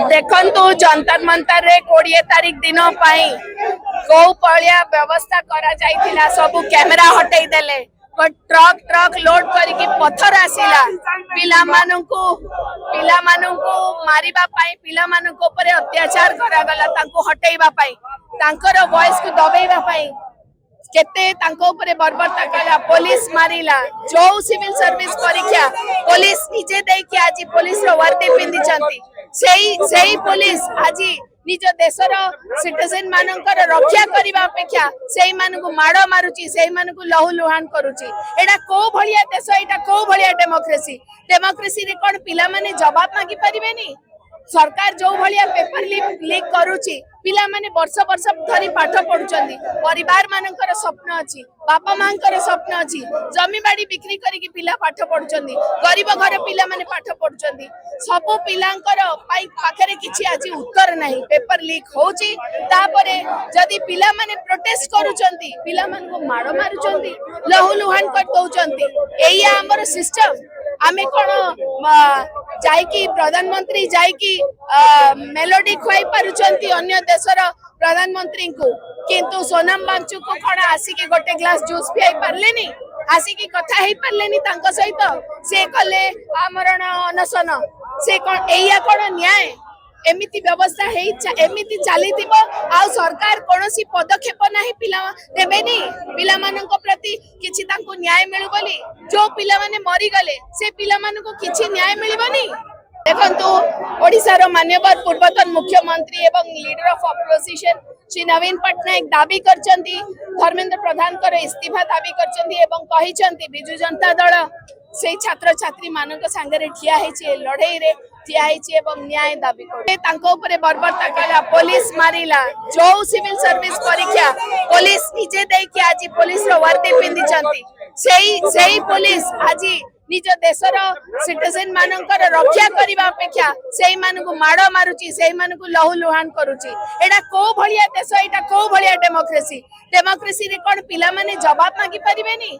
देखंतु जंतर मंतर रे 20 तारीख दिन कौ पलिया व्यवस्था करा जाइथिला सबु कैमरा हटई देले ट्रक ट्रक लोड करके पत्थर आसिला पिला माननकु मारिबा पाई पिला माननकु ऊपर अत्याचार करा गला तांको हटईबा पाई तांकर वॉइस को दबेइबा पाई केते तांको ऊपर बर्बरता कला पुलिस मारिला जो सिविल सर्विस परीक्षा पुलिस निजे दे के आज पुलिस रो वर्दी पिंदी चंती सेही पुलिस आज निज देशर सिटीजन मानकर रक्षा करबा अपेक्षा सेही मानकु माड़ मारुची सेही मानकु लहु लुहान करूची एडा को भलिया देश एटा को भलिया डेमोक्रेसी रे कोन पिला माने जवाब मागी परिबेनी सरकार जो भलिया पेपर लीक करूची पिला माने वर्ष वर्ष धरी पाठ पढुचंदी परिवार मानकर स्वप्न अछि बापा मांकर स्वप्न अछि जमी बाड़ी बिक्री करिकि पिला पाठ पढुचंदी गरीब घर पिला माने पाठ पढुचंदी सब पिलांकर पाखरे किछि आज उत्तर नाही पेपर लीक होची तापरे जदी पिला माने प्रोटेस्ट करूचंदी पिला मान को माड़ मारुचंदी लहु लुहान कर दउचंदी एई हमर सिस्टम आमे कोन जाइकी प्रधानमंत्री जाइकी मेलोडी खुआई पारुचंती अन्य देशर प्रधानमंत्री को किंतु सोनम बांचू को कोन आसिकी गोटे ग्लास जूस पियाई पारलेनी आसिकी कथा हेई पारलेनी तांको सहित से कले आमरण अनशन से कोन एया कोन न्याय एमिति व्यवस्था हेई एमिति चलीथिबो आ सरकार कोनोसी पदक्षेप नाही पिला देबेनी पिला माननको प्रति किछि तांको न्याय मिलु बोली जो पिला माने मरि गले से पिला मानको किछि न्याय मिलिबनी देखंतु ओडिसा रो मान्यवर पूर्वतन मुख्यमंत्री एवं लीडर ऑफ अपोजिशन श्री नवीन पटनायक दाबी करचंती धर्मेंद्र प्रधान कर इस्तीफा दाबी करचंती एवं कहिचंती बिजु जनता दल से छात्र छात्री मानक संगे ठिया हेछि लड़ाई रे ठिया हेछि एवं न्याय दाबी करे तांको ऊपर बर्बरता कला पुलिस मारिला जो सिविल सर्विस परीक्षा पुलिस निजे दे के आज पुलिस रो वर्दी पिंदी चंती सेही पुलिस आज निज देशर सिटीजन मानकर रक्षा करबा अपेक्षा सेही मानकु माड़ मारुची सेही मानकु लहु लुहान करूची एडा को भलिया देश एटा को भलिया डेमोक्रेसी रे कोन पिला माने जवाब मागी परिबेनी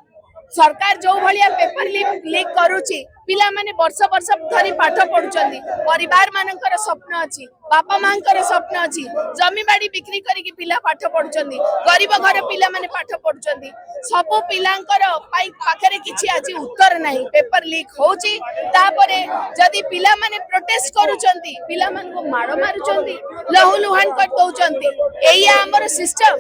सरकार जो भलिया पेपर लीक करूची पिला माने वर्ष वर्ष धरी पाठ पढुचंदी परिवार मानकर स्वप्न अछि बापा मांकर स्वप्न अछि जमी बाड़ी बिक्री करिकि पिला पाठ पढुचंदी गरीब घर पिला माने पाठ पढुचंदी सब पिलांकर पाखरे किछि आज उत्तर नाही पेपर लीक होची तापरे जदी पिला माने प्रोटेस्ट करूचंदी पिला मान को माड़ मारुचंदी लहु लुहान कर दउचंदी एई हमर सिस्टम